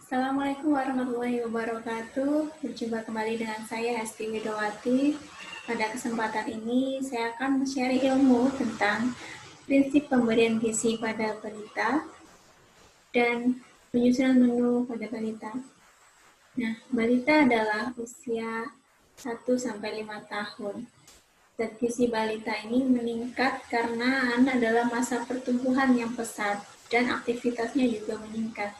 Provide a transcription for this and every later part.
Assalamualaikum warahmatullahi wabarakatuh. Berjumpa kembali dengan saya Hesti Widowati. Pada kesempatan ini saya akan share ilmu tentang prinsip pemberian gizi pada balita dan penyusunan menu pada balita. Nah, balita adalah usia 1-5 tahun. Zat gizi balita ini meningkat karena anak dalam masa pertumbuhan yang pesat dan aktivitasnya juga meningkat.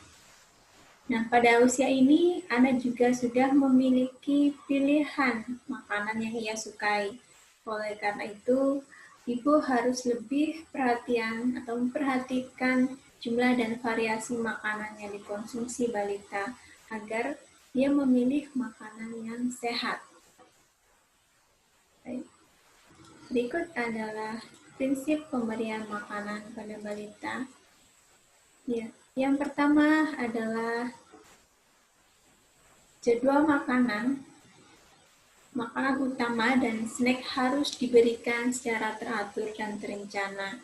Nah, pada usia ini, anak juga sudah memiliki pilihan makanan yang ia sukai. Oleh karena itu, ibu harus lebih perhatian atau memperhatikan jumlah dan variasi makanan yang dikonsumsi balita agar dia memilih makanan yang sehat. Baik. Berikut adalah prinsip pemberian makanan pada balita. Ya, yang pertama adalah jadwal makanan utama dan snack harus diberikan secara teratur dan terencana.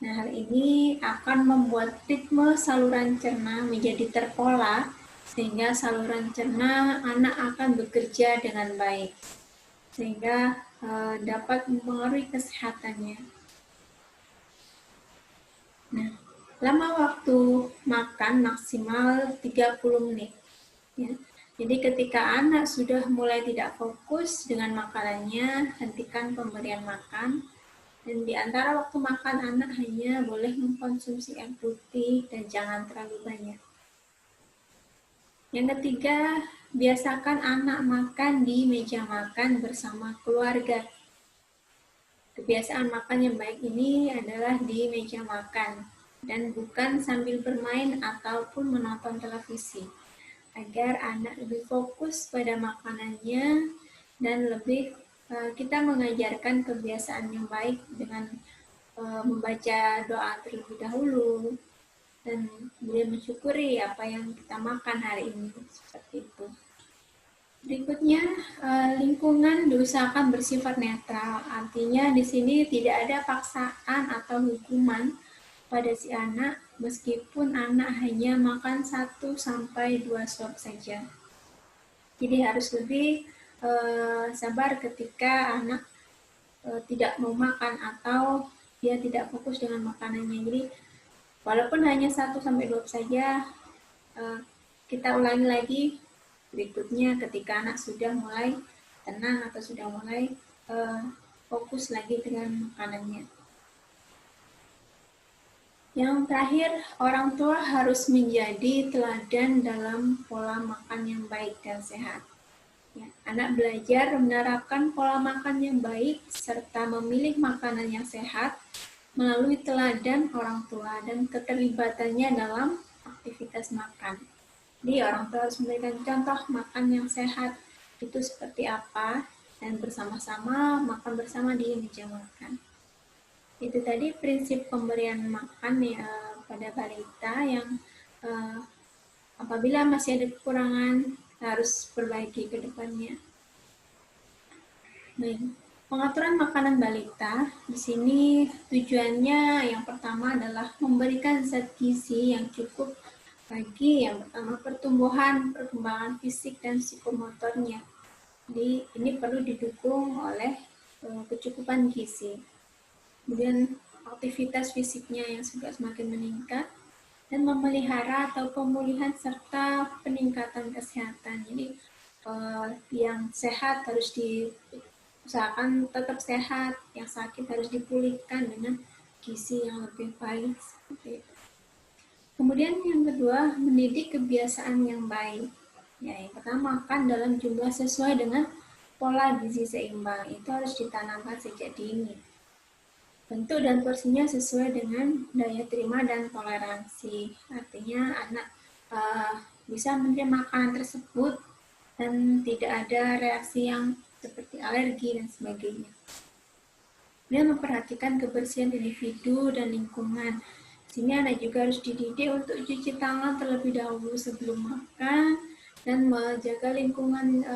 Nah, hal ini akan membuat ritme saluran cerna menjadi terpola, sehingga saluran cerna anak akan bekerja dengan baik, sehingga dapat mempengaruhi kesehatannya. Nah, lama waktu makan maksimal 30 menit. Ya. Jadi ketika anak sudah mulai tidak fokus dengan makanannya, hentikan pemberian makan. Dan di antara waktu makan, anak hanya boleh mengkonsumsi air putih dan jangan terlalu banyak. Yang ketiga, biasakan anak makan di meja makan bersama keluarga. Kebiasaan makan yang baik ini adalah di meja makan dan bukan sambil bermain ataupun menonton televisi, agar anak lebih fokus pada makanannya dan lebih kita mengajarkan kebiasaan yang baik dengan membaca doa terlebih dahulu dan kemudian mensyukuri apa yang kita makan hari ini, seperti itu. Berikutnya, lingkungan diusahakan bersifat netral. Artinya di sini tidak ada paksaan atau hukuman pada si anak, meskipun anak hanya makan 1-2 suap saja. Jadi harus lebih sabar ketika anak tidak mau makan atau dia tidak fokus dengan makanannya. Jadi walaupun hanya 1-2 saja, kita ulangi lagi berikutnya ketika anak sudah mulai tenang atau sudah mulai fokus lagi dengan makanannya. Yang terakhir, orang tua harus menjadi teladan dalam pola makan yang baik dan sehat. Ya, anak belajar menerapkan pola makan yang baik serta memilih makanan yang sehat melalui teladan orang tua dan keterlibatannya dalam aktivitas makan. Jadi orang tua harus memberikan contoh makan yang sehat itu seperti apa dan bersama-sama makan bersama di meja makan. Itu tadi prinsip pemberian makan ya pada balita yang apabila masih ada kekurangan harus perbaiki ke depannya. Baik. Pengaturan makanan balita di sini tujuannya yang pertama adalah memberikan zat gizi yang cukup bagi yang pertama perkembangan fisik dan psikomotornya. Jadi ini perlu didukung oleh kecukupan gizi. Kemudian aktivitas fisiknya yang juga semakin meningkat dan memelihara atau pemulihan serta peningkatan kesehatan. Jadi yang sehat harus diusahakan tetap sehat, yang sakit harus dipulihkan dengan gizi yang lebih baik. Seperti itu. Kemudian yang kedua, mendidik kebiasaan yang baik. Ya, yang pertama, makan dalam jumlah sesuai dengan pola gizi seimbang. Itu harus ditanamkan sejak dini. Bentuk dan porsinya sesuai dengan daya terima dan toleransi. Artinya anak bisa menerima makanan tersebut dan tidak ada reaksi yang seperti alergi dan sebagainya. Dia memperhatikan kebersihan individu dan lingkungan. Sini anak juga harus dididik untuk cuci tangan terlebih dahulu sebelum makan dan menjaga lingkungan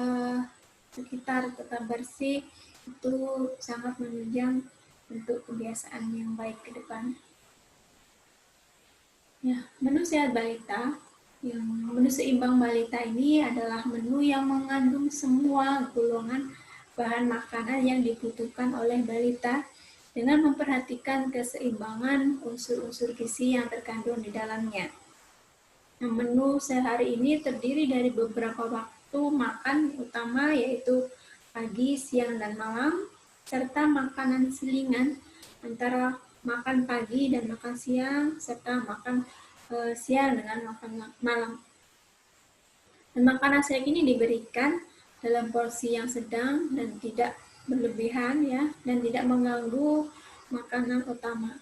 sekitar tetap bersih. Itu sangat menunjang untuk kebiasaan yang baik ke depan. Ya, menu sehat balita Yang menu seimbang balita ini adalah menu yang mengandung semua golongan bahan makanan yang dibutuhkan oleh balita dengan memperhatikan keseimbangan unsur-unsur gizi yang terkandung di dalamnya. Nah, menu sehari ini terdiri dari beberapa waktu makan utama yaitu pagi, siang, dan malam, serta makanan selingan antara makan pagi dan makan siang, serta makan siang dengan makan malam. Dan makanan snack ini diberikan dalam porsi yang sedang dan tidak berlebihan ya, dan tidak mengganggu makanan utama.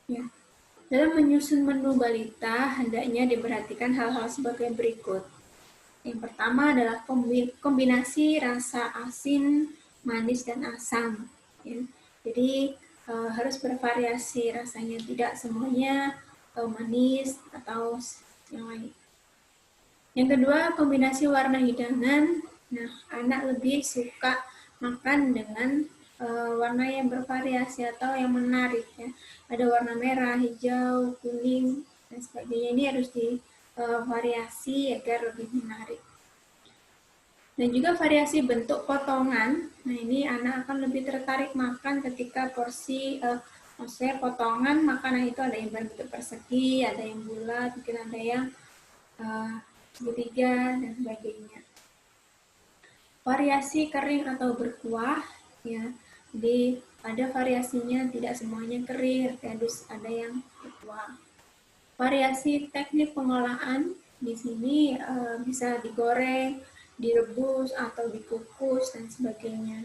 Ya. Dalam menyusun menu balita, hendaknya diperhatikan hal-hal sebagai berikut. Yang pertama adalah kombinasi rasa asin, manis, dan asam. Ya. Jadi harus bervariasi rasanya, tidak semuanya manis atau yang lain. Yang kedua, kombinasi warna hidangan. Nah, anak lebih suka makan dengan warna yang bervariasi atau yang menarik ya. Ada warna merah, hijau, kuning, dan sebagainya. Ini harus divariasi agar lebih menarik. Dan juga variasi bentuk potongan. Nah, ini anak akan lebih tertarik makan ketika porsi maksudnya potongan makanan itu ada yang berbentuk persegi, ada yang bulat, mungkin ada yang segitiga, dan sebagainya. Variasi kering atau berkuah, ya. Jadi ada variasinya, tidak semuanya kering, ada yang berkuah. Variasi teknik pengolahan di sini bisa digoreng, direbus atau dikukus dan sebagainya.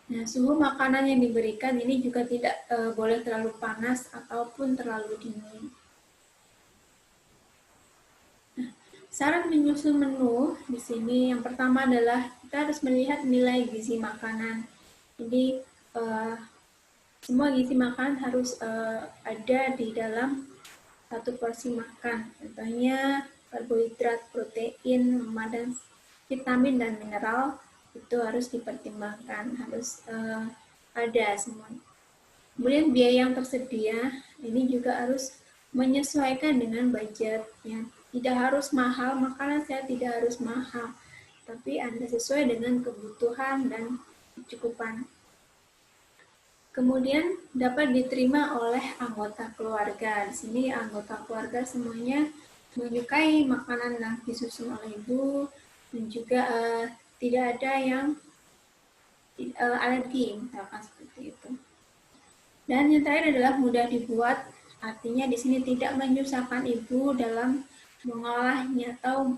Nah, suhu makanan yang diberikan ini juga tidak boleh terlalu panas ataupun terlalu dingin. Syarat menyusun menu di sini yang pertama adalah kita harus melihat nilai gizi makanan. Jadi semua gizi makanan harus ada di dalam satu porsi makan. Contohnya karbohidrat, protein, lemak, dan vitamin dan mineral itu harus dipertimbangkan, harus ada semua. Kemudian biaya yang tersedia ini juga harus menyesuaikan dengan budget ya. Tidak harus mahal, makanan saya tidak harus mahal, tapi Anda sesuai dengan kebutuhan dan kecukupan. Kemudian dapat diterima oleh anggota keluarga. Di sini anggota keluarga semuanya menyukai makanan yang disusun oleh ibu dan juga tidak ada yang alergi, misalkan seperti itu. Dan yang terakhir adalah mudah dibuat, artinya di sini tidak menyusahkan ibu dalam mengolahnya atau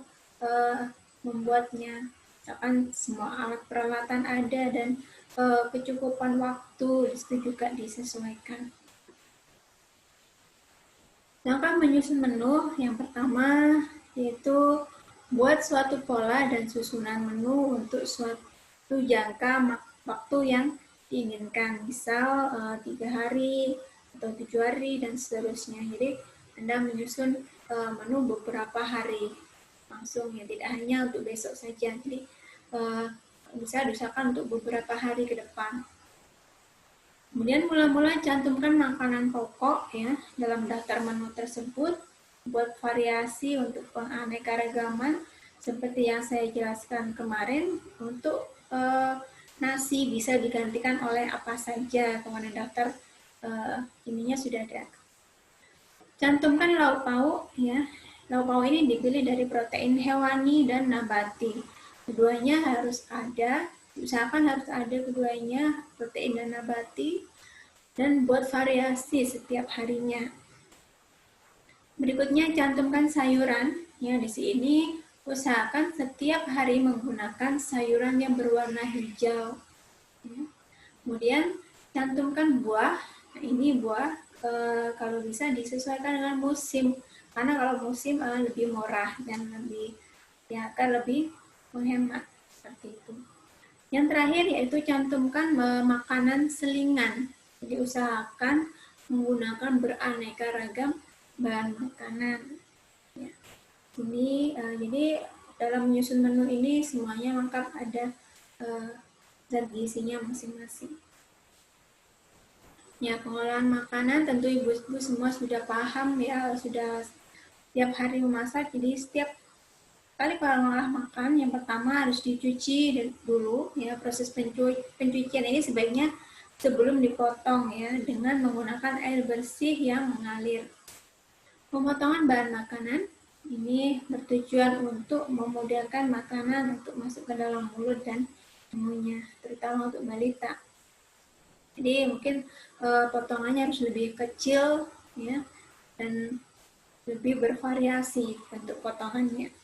membuatnya. Misalkan semua alat peralatan ada dan kecukupan waktu itu juga disesuaikan. Langkah menyusun menu yang pertama yaitu buat suatu pola dan susunan menu untuk suatu jangka waktu yang diinginkan, misal 3 hari atau 7 hari dan seterusnya. Jadi Anda menyusun menu beberapa hari langsung ya, tidak hanya untuk besok saja. Jadi bisa diusahakan untuk beberapa hari ke depan. Kemudian mula-mula cantumkan makanan pokok ya dalam daftar menu tersebut. Buat variasi untuk penganeka-ragaman seperti yang saya jelaskan kemarin. Untuk nasi bisa digantikan oleh apa saja, kemudian daftar ininya sudah ada. Cantumkan lauk pauk ya. Lauk pauk ini dipilih dari protein hewani dan nabati. Keduanya harus ada, usahakan harus ada keduanya, protein dan nabati, dan buat variasi setiap harinya. Berikutnya cantumkan sayuran. Ya, di sini usahakan setiap hari menggunakan sayuran yang berwarna hijau. Ya. Kemudian cantumkan buah. Nah, ini buah kalau bisa disesuaikan dengan musim, karena kalau musim lebih murah dan lebih ya akan lebih menghemat seperti itu. Yang terakhir yaitu cantumkan makanan selingan. Jadi usahakan menggunakan beraneka ragam bahan makanan. Ya. Jadi dalam menyusun menu ini semuanya lengkap, ada zat gizinya masing-masing. Ya, pengolahan makanan tentu ibu-ibu semua sudah paham ya, sudah tiap hari memasak. Jadi setiap kali kalau mengolah makan, yang pertama harus dicuci dulu ya. Proses pencucian ini sebaiknya sebelum dipotong ya, dengan menggunakan air bersih yang mengalir. Pemotongan bahan makanan ini bertujuan untuk memudahkan makanan untuk masuk ke dalam mulut dan tubuhnya, terutama untuk balita. Jadi mungkin potongannya harus lebih kecil ya, dan lebih bervariasi bentuk potongannya.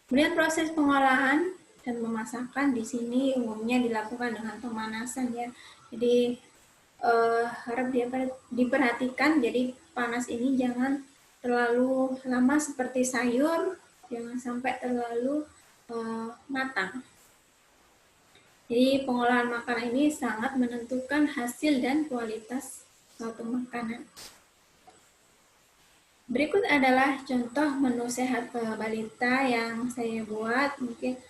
Kemudian proses pengolahan dan pemasakan di sini umumnya dilakukan dengan pemanasan ya. Jadi harap diperhatikan, jadi panas ini jangan terlalu lama seperti sayur, jangan sampai terlalu matang. Jadi pengolahan makanan ini sangat menentukan hasil dan kualitas suatu makanan. Berikut adalah contoh menu sehat balita yang saya buat. Mungkin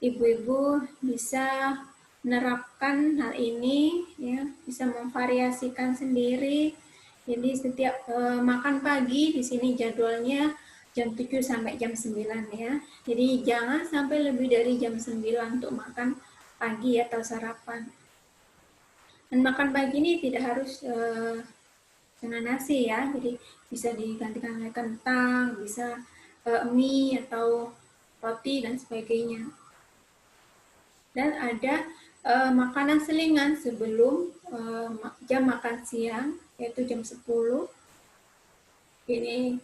ibu-ibu bisa menerapkan hal ini, ya, bisa memvariasikan sendiri. Jadi setiap makan pagi di sini jadwalnya jam 7 sampai jam 9 ya. Jadi jangan sampai lebih dari jam 9 untuk makan pagi atau sarapan. Dan makan pagi ini tidak harus dengan nasi ya, jadi bisa digantikan oleh kentang, bisa mie atau roti dan sebagainya. Dan ada makanan selingan sebelum jam makan siang, yaitu jam 10. Ini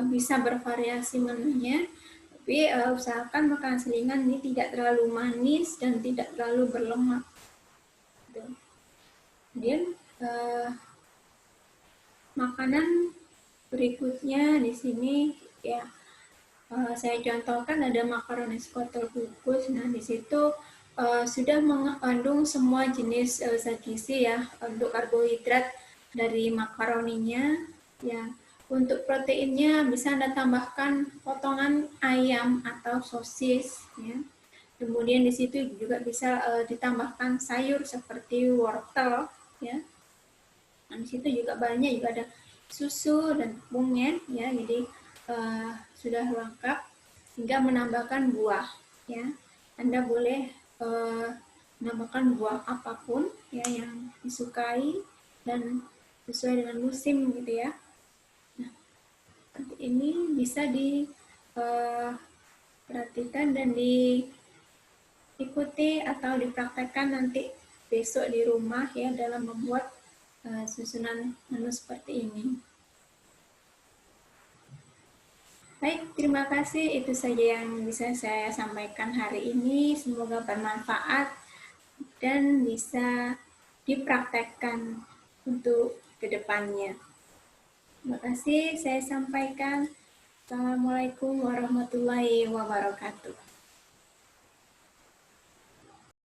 bisa bervariasi menunya, tapi usahakan makanan selingan ini tidak terlalu manis dan tidak terlalu berlemak. Kemudian makanan berikutnya di sini ya, saya contohkan ada makaroni skotel kukus. Nah, di situ sudah mengandung semua jenis zat gizi ya, untuk karbohidrat dari makaroninya ya. Untuk proteinnya bisa Anda tambahkan potongan ayam atau sosis ya. Kemudian di situ juga bisa ditambahkan sayur seperti wortel ya. Nah, di situ juga banyak, juga ada susu dan tepungnya ya. Jadi sudah lengkap, hingga menambahkan buah ya. Anda boleh menambahkan buah apapun ya yang disukai dan sesuai dengan musim gitu ya. Nah, ini bisa diperhatikan dan diikuti atau dipraktekkan nanti besok di rumah ya, dalam membuat susunan menu seperti ini. Baik, terima kasih. Itu saja yang bisa saya sampaikan hari ini. Semoga bermanfaat dan bisa dipraktekkan untuk kedepannya. Terima kasih saya sampaikan. Assalamualaikum warahmatullahi wabarakatuh.